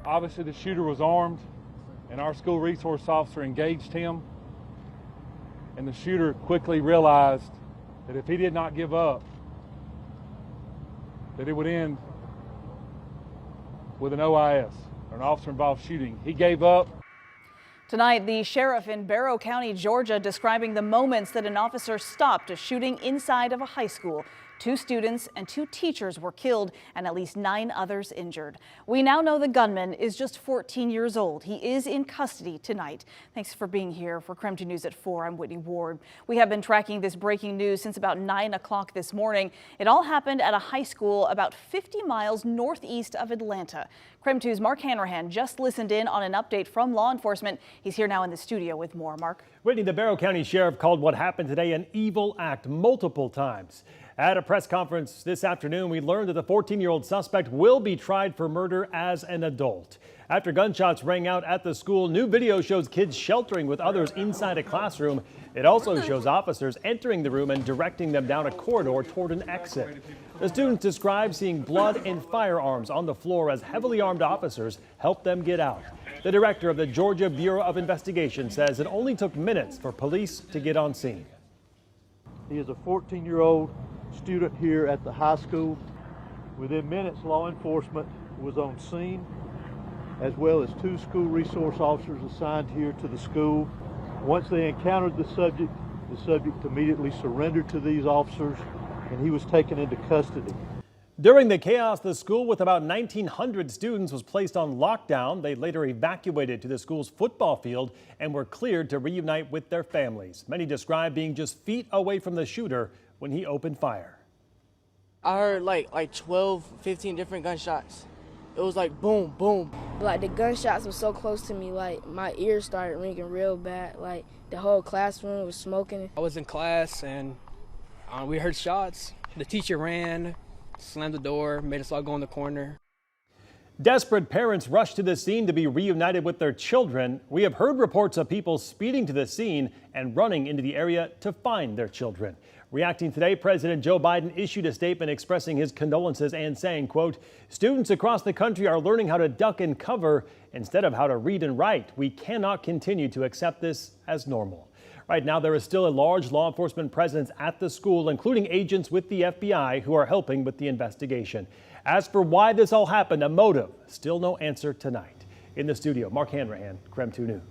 Obviously the shooter was armed and our school resource officer engaged him, and the shooter quickly realized that if he did not give up, that it would end with an OIS, or an officer-involved shooting. He gave up. Tonight, the sheriff in Barrow County, Georgia, describing the moments that an officer stopped a shooting inside of a high school. 2 students and 2 teachers were killed and at least 9 others injured. We now know the gunman is just 14 years old. He is in custody tonight. Thanks for being here. For KREM 2 News at 4, I'm Whitney Ward. We have been tracking this breaking news since about 9 o'clock this morning. It all happened at a high school about 50 miles northeast of Atlanta. KREM 2's Mark Hanrahan just listened in on an update from law enforcement. He's here now in the studio with more. Mark. Whitney, the Barrow County Sheriff called what happened today an evil act multiple times. At a press conference this afternoon, we learned that the 14-year-old suspect will be tried for murder as an adult. After gunshots rang out at the school, new video shows kids sheltering with others inside a classroom. It also shows officers entering the room and directing them down a corridor toward an exit. The students describe seeing blood and firearms on the floor as heavily armed officers helped them get out. The director of the Georgia Bureau of Investigation says it only took minutes for police to get on scene. He is a 14-year-old student here at the high school. Within minutes, law enforcement was on scene, as well as 2 school resource officers assigned here to the school. Once they encountered the subject immediately surrendered to these officers, and he was taken into custody. During the chaos, the school with about 1,900 students was placed on lockdown. They later evacuated to the school's football field and were cleared to reunite with their families. Many describe being just feet away from the shooter when he opened fire. I heard like 12, 15 different gunshots. It was like boom, boom. Like the gunshots were so close to me, like my ears started ringing real bad. Like the whole classroom was smoking. I was in class and we heard shots. The teacher ran, slammed the door, made us all go in the corner. Desperate parents rushed to the scene to be reunited with their children. We have heard reports of people speeding to the scene and running into the area to find their children. Reacting today, President Joe Biden issued a statement expressing his condolences and saying, quote, "Students across the country are learning how to duck and cover instead of how to read and write. We cannot continue to accept this as normal." Right now, there is still a large law enforcement presence at the school, including agents with the FBI who are helping with the investigation. As for why this all happened, a motive, still no answer tonight. In the studio, Mark Hanrahan, KREM 2 News.